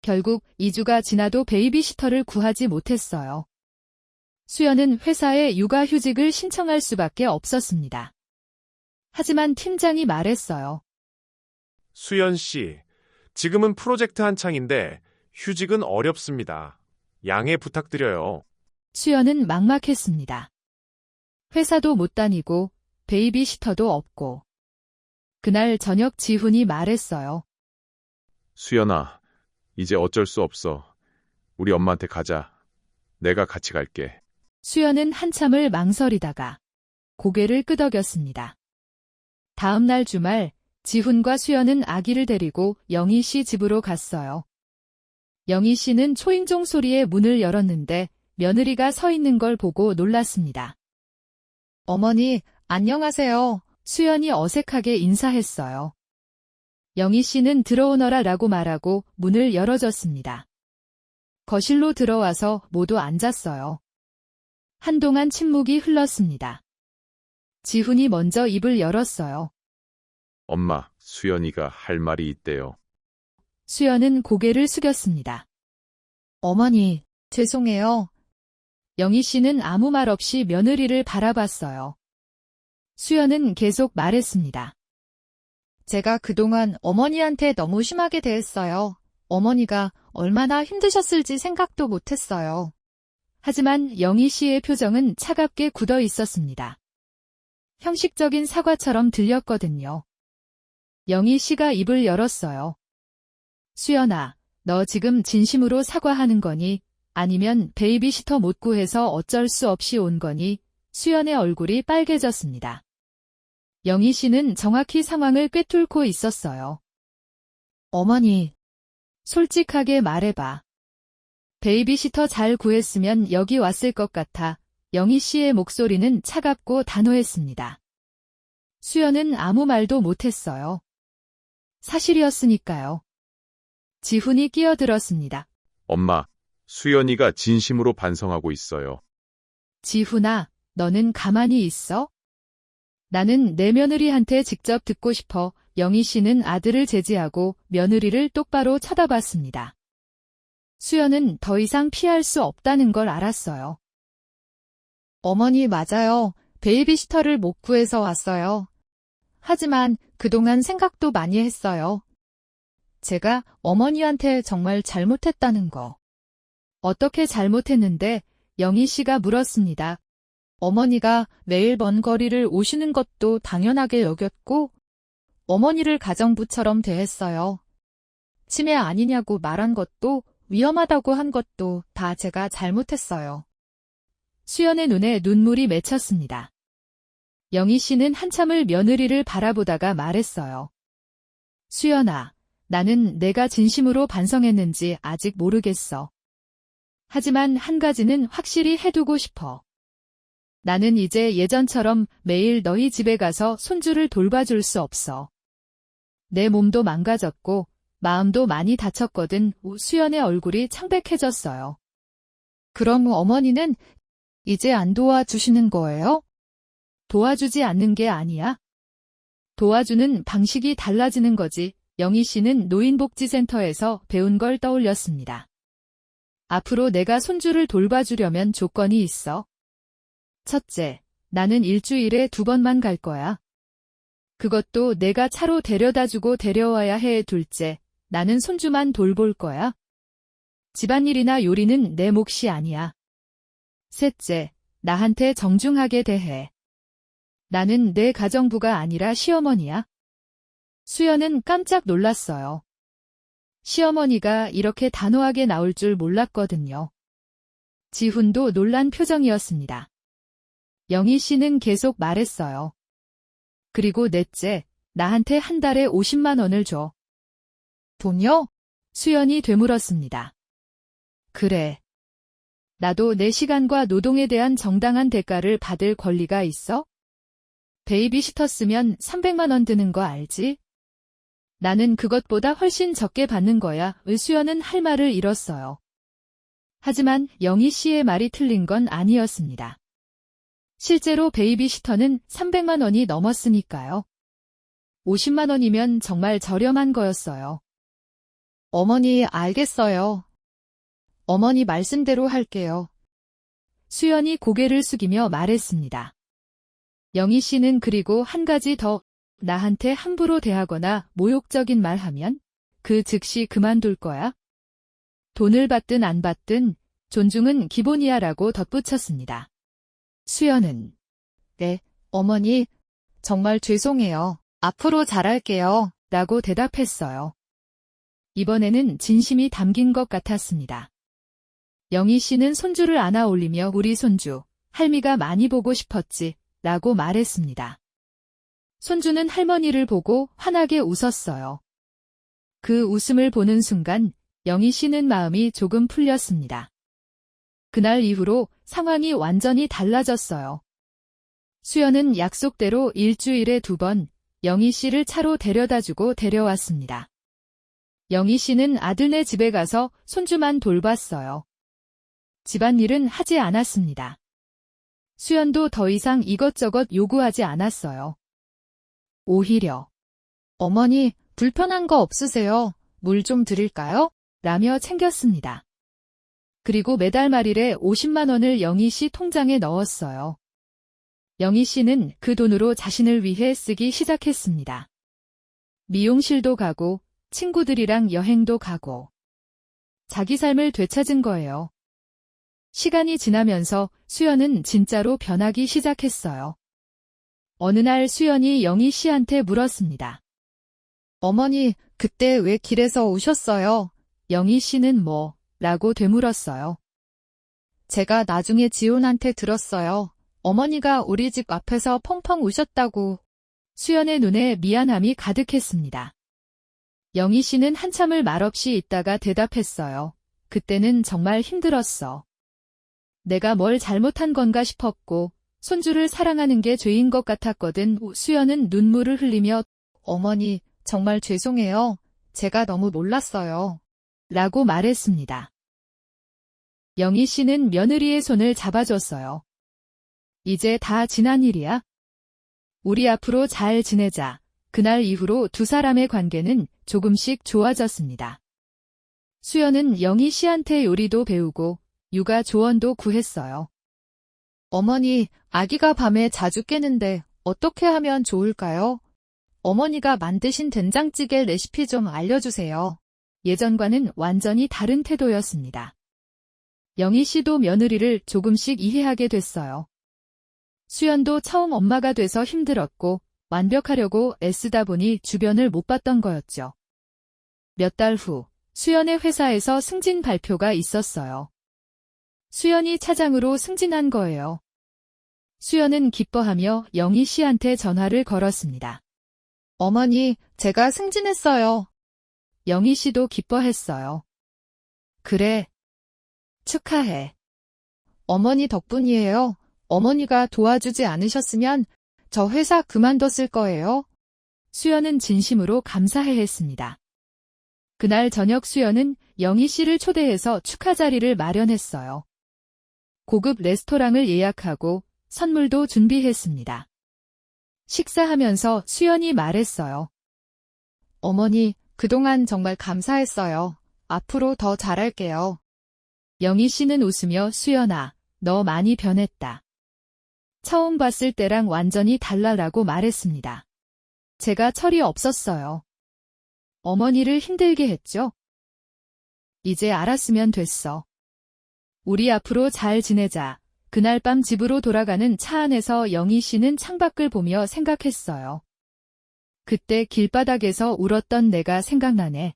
결국 2주가 지나도 베이비시터를 구하지 못했어요. 수연은 회사에 육아휴직을 신청할 수밖에 없었습니다. 하지만 팀장이 말했어요. 수연 씨, 지금은 프로젝트 한창인데 휴직은 어렵습니다. 양해 부탁드려요. 수연은 막막했습니다. 회사도 못 다니고 베이비시터도 없고. 그날 저녁 지훈이 말했어요. 수연아, 이제 어쩔 수 없어. 우리 엄마한테 가자. 내가 같이 갈게. 수연은 한참을 망설이다가 고개를 끄덕였습니다. 다음 날 주말, 지훈과 수연은 아기를 데리고 영희 씨 집으로 갔어요. 영희 씨는 초인종 소리에 문을 열었는데 며느리가 서 있는 걸 보고 놀랐습니다. 어머니, 안녕하세요. 수연이 어색하게 인사했어요. 영희 씨는 들어오너라 라고 말하고 문을 열어줬습니다. 거실로 들어와서 모두 앉았어요. 한동안 침묵이 흘렀습니다. 지훈이 먼저 입을 열었어요. 엄마, 수연이가 할 말이 있대요. 수연은 고개를 숙였습니다. 어머니, 죄송해요. 영희 씨는 아무 말 없이 며느리를 바라봤어요. 수연은 계속 말했습니다. 제가 그동안 어머니한테 너무 심하게 대했어요. 어머니가 얼마나 힘드셨을지 생각도 못했어요. 하지만 영희 씨의 표정은 차갑게 굳어 있었습니다. 형식적인 사과처럼 들렸거든요. 영희 씨가 입을 열었어요. 수연아, 너 지금 진심으로 사과하는 거니? 아니면 베이비시터 못 구해서 어쩔 수 없이 온 거니? 수연의 얼굴이 빨개졌습니다. 영희 씨는 정확히 상황을 꿰뚫고 있었어요. 어머니, 솔직하게 말해봐. 베이비시터 잘 구했으면 여기 왔을 것 같아. 영희 씨의 목소리는 차갑고 단호했습니다. 수연은 아무 말도 못했어요. 사실이었으니까요. 지훈이 끼어들었습니다. 엄마, 수연이가 진심으로 반성하고 있어요. 지훈아, 너는 가만히 있어? 나는 내 며느리한테 직접 듣고 싶어. 영희 씨는 아들을 제지하고 며느리를 똑바로 쳐다봤습니다. 수연은 더 이상 피할 수 없다는 걸 알았어요. 어머니 맞아요. 베이비시터를 못 구해서 왔어요. 하지만 그동안 생각도 많이 했어요. 제가 어머니한테 정말 잘못했다는 거. 어떻게 잘못했는데? 영희 씨가 물었습니다. 어머니가 매일 먼 거리를 오시는 것도 당연하게 여겼고 어머니를 가정부처럼 대했어요. 치매 아니냐고 말한 것도 위험하다고 한 것도 다 제가 잘못했어요. 수연의 눈에 눈물이 맺혔습니다. 영희 씨는 한참을 며느리를 바라보다가 말했어요. 수연아, 나는 내가 진심으로 반성했는지 아직 모르겠어. 하지만 한 가지는 확실히 해두고 싶어. 나는 이제 예전처럼 매일 너희 집에 가서 손주를 돌봐줄 수 없어. 내 몸도 망가졌고 마음도 많이 다쳤거든. 수연의 얼굴이 창백해졌어요. 그럼 어머니는 이제 안 도와주시는 거예요? 도와주지 않는 게 아니야. 도와주는 방식이 달라지는 거지. 영희 씨는 노인복지센터에서 배운 걸 떠올렸습니다. 앞으로 내가 손주를 돌봐주려면 조건이 있어. 첫째, 나는 일주일에 2번만 갈 거야. 그것도 내가 차로 데려다주고 데려와야 해. 둘째, 나는 손주만 돌볼 거야. 집안일이나 요리는 내 몫이 아니야. 셋째, 나한테 정중하게 대해. 나는 내 가정부가 아니라 시어머니야. 수연은 깜짝 놀랐어요. 시어머니가 이렇게 단호하게 나올 줄 몰랐거든요. 지훈도 놀란 표정이었습니다. 영희 씨는 계속 말했어요. 그리고 넷째, 나한테 한 달에 50만 원을 줘. 돈요? 수연이 되물었습니다. 그래. 나도 내 시간과 노동에 대한 정당한 대가를 받을 권리가 있어? 베이비시터 쓰면 300만 원 드는 거 알지? 나는 그것보다 훨씬 적게 받는 거야. 수연은 할 말을 잃었어요. 하지만 영희 씨의 말이 틀린 건 아니었습니다. 실제로 베이비시터는 300만 원이 넘었으니까요. 50만 원이면 정말 저렴한 거였어요. 어머니 알겠어요. 어머니 말씀대로 할게요. 수연이 고개를 숙이며 말했습니다. 영희 씨는 그리고 한 가지 더, 나한테 함부로 대하거나 모욕적인 말 하면 그 즉시 그만둘 거야. 돈을 받든 안 받든 존중은 기본이야 라고 덧붙였습니다. 수연은 네, 어머니, 정말 죄송해요. 앞으로 잘할게요. 라고 대답했어요. 이번에는 진심이 담긴 것 같았습니다. 영희 씨는 손주를 안아 올리며 우리 손주, 할미가 많이 보고 싶었지 라고 말했습니다. 손주는 할머니를 보고 환하게 웃었어요. 그 웃음을 보는 순간 영희 씨는 마음이 조금 풀렸습니다. 그날 이후로 상황이 완전히 달라졌어요. 수연은 약속대로 일주일에 2번 영희 씨를 차로 데려다주고 데려왔습니다. 영희 씨는 아들네 집에 가서 손주만 돌봤어요. 집안일은 하지 않았습니다. 수연도 더 이상 이것저것 요구하지 않았어요. 오히려 어머니, 불편한 거 없으세요? 물 좀 드릴까요? 라며 챙겼습니다. 그리고 매달 말일에 50만 원을 영희 씨 통장에 넣었어요. 영희 씨는 그 돈으로 자신을 위해 쓰기 시작했습니다. 미용실도 가고 친구들이랑 여행도 가고 자기 삶을 되찾은 거예요. 시간이 지나면서 수연은 진짜로 변하기 시작했어요. 어느 날 수연이 영희 씨한테 물었습니다. 어머니, 그때 왜 길에서 우셨어요? 영희 씨는 뭐? 라고 되물었어요. 제가 나중에 지훈한테 들었어요. 어머니가 우리 집 앞에서 펑펑 우셨다고. 수연의 눈에 미안함이 가득했습니다. 영희 씨는 한참을 말없이 있다가 대답했어요. 그때는 정말 힘들었어. 내가 뭘 잘못한 건가 싶었고 손주를 사랑하는 게 죄인 것 같았거든. 수연은 눈물을 흘리며 어머니, 정말 죄송해요. 제가 너무 몰랐어요. 라고 말했습니다. 영희 씨는 며느리의 손을 잡아줬어요. 이제 다 지난 일이야. 우리 앞으로 잘 지내자. 그날 이후로 두 사람의 관계는 조금씩 좋아졌습니다. 수연은 영희 씨한테 요리도 배우고 육아 조언도 구했어요. 어머니, 아기가 밤에 자주 깨는데 어떻게 하면 좋을까요? 어머니가 만드신 된장찌개 레시피 좀 알려주세요. 예전과는 완전히 다른 태도였습니다. 영희 씨도 며느리를 조금씩 이해하게 됐어요. 수연도 처음 엄마가 돼서 힘들었고 완벽하려고 애쓰다 보니 주변을 못 봤던 거였죠. 몇 달 후 수연의 회사에서 승진 발표가 있었어요. 수연이 차장으로 승진한 거예요. 수연은 기뻐하며 영희 씨한테 전화를 걸었습니다. 어머니, 제가 승진했어요. 영희 씨도 기뻐했어요. 그래. 축하해. 어머니 덕분이에요. 어머니가 도와주지 않으셨으면 저 회사 그만뒀을 거예요. 수연은 진심으로 감사해 했습니다. 그날 저녁 수연은 영희 씨를 초대해서 축하 자리를 마련했어요. 고급 레스토랑을 예약하고 선물도 준비했습니다. 식사하면서 수연이 말했어요. 어머니, 그동안 정말 감사했어요. 앞으로 더 잘할게요. 영희 씨는 웃으며 수연아, 너 많이 변했다. 처음 봤을 때랑 완전히 달라라고 말했습니다. 제가 철이 없었어요. 어머니를 힘들게 했죠? 이제 알았으면 됐어. 우리 앞으로 잘 지내자. 그날 밤 집으로 돌아가는 차 안에서 영희 씨는 창밖을 보며 생각했어요. 그때 길바닥에서 울었던 내가 생각나네.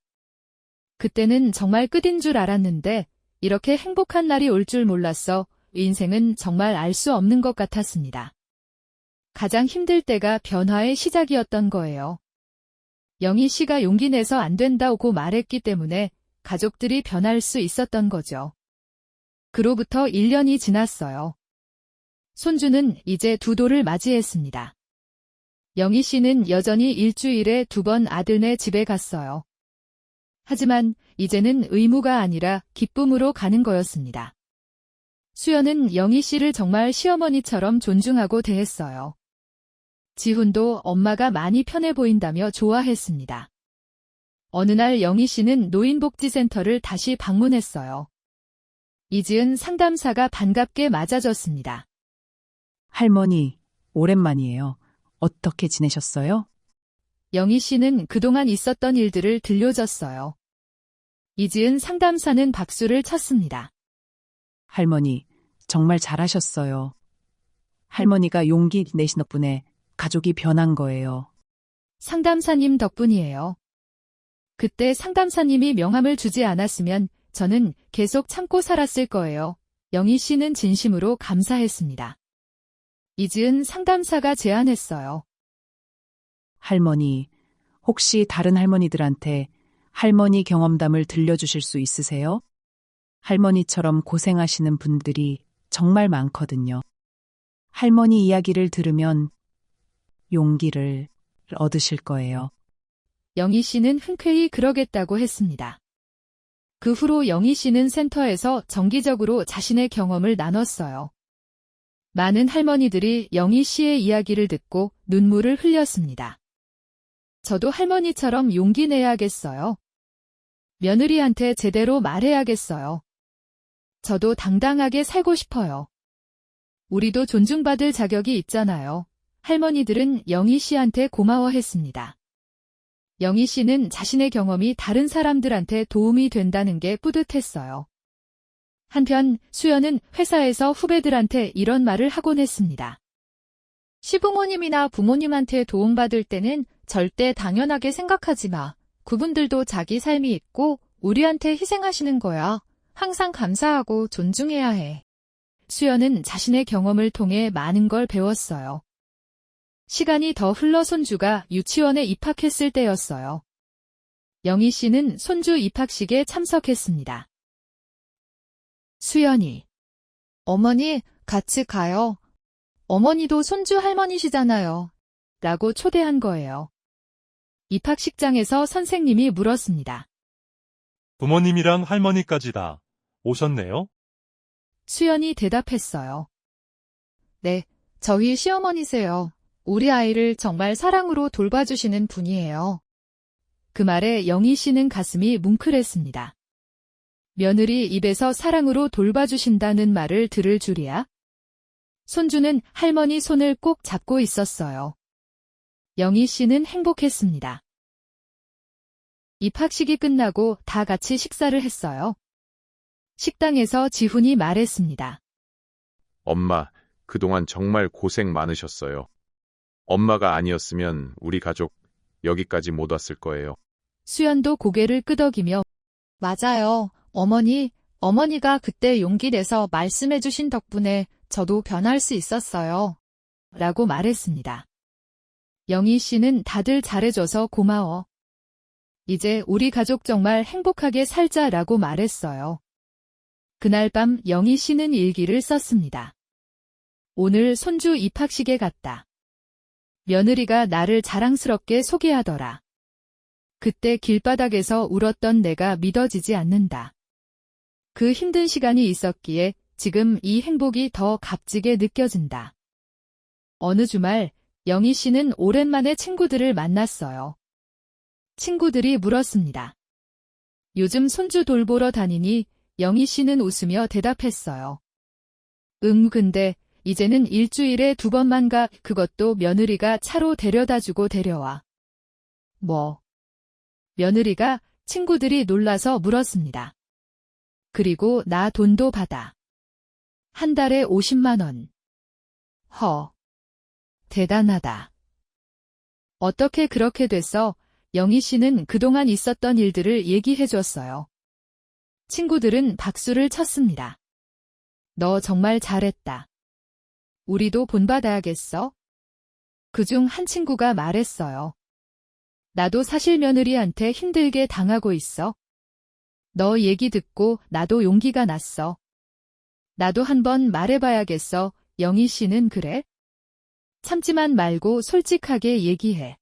그때는 정말 끝인 줄 알았는데 이렇게 행복한 날이 올 줄 몰랐어. 인생은 정말 알 수 없는 것 같았습니다. 가장 힘들 때가 변화의 시작이었던 거예요. 영희 씨가 용기 내서 안 된다고 말했기 때문에 가족들이 변할 수 있었던 거죠. 그로부터 1년이 지났어요. 손주는 이제 2돌을 맞이했습니다. 영희 씨는 여전히 일주일에 2번 아들네 집에 갔어요. 하지만 이제는 의무가 아니라 기쁨으로 가는 거였습니다. 수연은 영희 씨를 정말 시어머니처럼 존중하고 대했어요. 지훈도 엄마가 많이 편해 보인다며 좋아했습니다. 어느 날 영희 씨는 노인복지센터를 다시 방문했어요. 이지은 상담사가 반갑게 맞아줬습니다. 할머니, 오랜만이에요. 어떻게 지내셨어요? 영희 씨는 그동안 있었던 일들을 들려줬어요. 이지은 상담사는 박수를 쳤습니다. 할머니, 정말 잘하셨어요. 할머니가 용기 내신 덕분에 가족이 변한 거예요. 상담사님 덕분이에요. 그때 상담사님이 명함을 주지 않았으면 저는 계속 참고 살았을 거예요. 영희 씨는 진심으로 감사했습니다. 이지은 상담사가 제안했어요. 할머니, 혹시 다른 할머니들한테 할머니 경험담을 들려주실 수 있으세요? 할머니처럼 고생하시는 분들이 정말 많거든요. 할머니 이야기를 들으면 용기를 얻으실 거예요. 영희 씨는 흔쾌히 그러겠다고 했습니다. 그 후로 영희 씨는 센터에서 정기적으로 자신의 경험을 나눴어요. 많은 할머니들이 영희 씨의 이야기를 듣고 눈물을 흘렸습니다. 저도 할머니처럼 용기 내야겠어요. 며느리한테 제대로 말해야겠어요. 저도 당당하게 살고 싶어요. 우리도 존중받을 자격이 있잖아요. 할머니들은 영희 씨한테 고마워했습니다. 영희 씨는 자신의 경험이 다른 사람들한테 도움이 된다는 게 뿌듯했어요. 한편 수연은 회사에서 후배들한테 이런 말을 하곤 했습니다. 시부모님이나 부모님한테 도움받을 때는 절대 당연하게 생각하지 마. 그분들도 자기 삶이 있고 우리한테 희생하시는 거야. 항상 감사하고 존중해야 해. 수연은 자신의 경험을 통해 많은 걸 배웠어요. 시간이 더 흘러 손주가 유치원에 입학했을 때였어요. 영희 씨는 손주 입학식에 참석했습니다. 수연이, 어머니, 같이 가요. 어머니도 손주 할머니시잖아요. 라고 초대한 거예요. 입학식장에서 선생님이 물었습니다. 부모님이랑 할머니까지 다 오셨네요? 수연이 대답했어요. 네, 저희 시어머니세요. 우리 아이를 정말 사랑으로 돌봐주시는 분이에요. 그 말에 영희 씨는 가슴이 뭉클했습니다. 며느리 입에서 사랑으로 돌봐주신다는 말을 들을 줄이야? 손주는 할머니 손을 꼭 잡고 있었어요. 영희 씨는 행복했습니다. 입학식이 끝나고 다 같이 식사를 했어요. 식당에서 지훈이 말했습니다. 엄마, 그동안 정말 고생 많으셨어요. 엄마가 아니었으면 우리 가족 여기까지 못 왔을 거예요. 수연도 고개를 끄덕이며 맞아요. 어머니, 어머니가 그때 용기 내서 말씀해주신 덕분에 저도 변할 수 있었어요. 라고 말했습니다. 영희 씨는 다들 잘해줘서 고마워. 이제 우리 가족 정말 행복하게 살자라고 말했어요. 그날 밤 영희 씨는 일기를 썼습니다. 오늘 손주 입학식에 갔다. 며느리가 나를 자랑스럽게 소개하더라. 그때 길바닥에서 울었던 내가 믿어지지 않는다. 그 힘든 시간이 있었기에 지금 이 행복이 더 값지게 느껴진다. 어느 주말 영희 씨는 오랜만에 친구들을 만났어요. 친구들이 물었습니다. 요즘 손주 돌보러 다니니? 영희 씨는 웃으며 대답했어요. 근데 이제는 일주일에 2번만 가. 그것도 며느리가 차로 데려다주고 데려와. 뭐? 며느리가? 친구들이 놀라서 물었습니다. 그리고 나 돈도 받아. 한 달에 50만 원. 허. 대단하다. 어떻게 그렇게 됐어? 영희 씨는 그동안 있었던 일들을 얘기해 줬어요. 친구들은 박수를 쳤습니다. 너 정말 잘했다. 우리도 본받아야겠어? 그중 한 친구가 말했어요. 나도 사실 며느리한테 힘들게 당하고 있어. 너 얘기 듣고 나도 용기가 났어. 나도 한번 말해봐야겠어. 영희 씨는 그래? 참지만 말고 솔직하게 얘기해.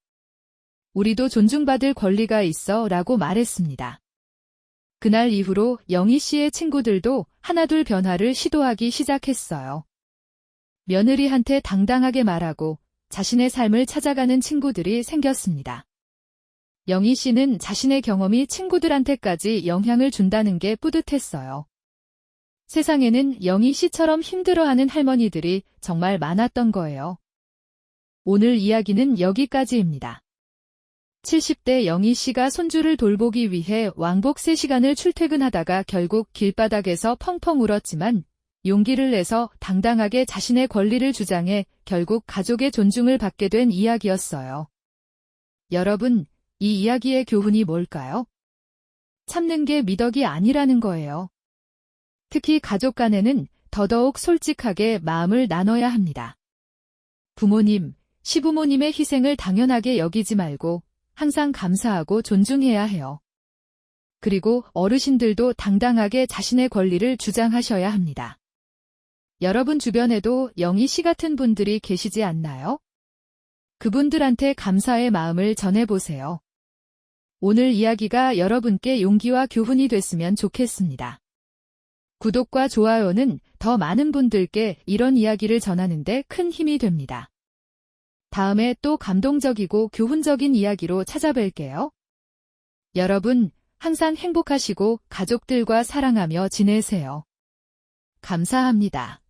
우리도 존중받을 권리가 있어 라고 말했습니다. 그날 이후로 영희 씨의 친구들도 하나둘 변화를 시도하기 시작했어요. 며느리한테 당당하게 말하고 자신의 삶을 찾아가는 친구들이 생겼습니다. 영희 씨는 자신의 경험이 친구들한테까지 영향을 준다는 게 뿌듯했어요. 세상에는 영희 씨처럼 힘들어하는 할머니들이 정말 많았던 거예요. 오늘 이야기는 여기까지입니다. 70대 영희 씨가 손주를 돌보기 위해 왕복 3시간을 출퇴근하다가 결국 길바닥에서 펑펑 울었지만 용기를 내서 당당하게 자신의 권리를 주장해 결국 가족의 존중을 받게 된 이야기였어요. 여러분, 이 이야기의 교훈이 뭘까요? 참는 게 미덕이 아니라는 거예요. 특히 가족 간에는 더더욱 솔직하게 마음을 나눠야 합니다. 부모님, 시부모님의 희생을 당연하게 여기지 말고 항상 감사하고 존중해야 해요. 그리고 어르신들도 당당하게 자신의 권리를 주장하셔야 합니다. 여러분 주변에도 영희 씨 같은 분들이 계시지 않나요? 그분들한테 감사의 마음을 전해보세요. 오늘 이야기가 여러분께 용기와 교훈이 됐으면 좋겠습니다. 구독과 좋아요는 더 많은 분들께 이런 이야기를 전하는 데 큰 힘이 됩니다. 다음에 또 감동적이고 교훈적인 이야기로 찾아뵐게요. 여러분, 항상 행복하시고 가족들과 사랑하며 지내세요. 감사합니다.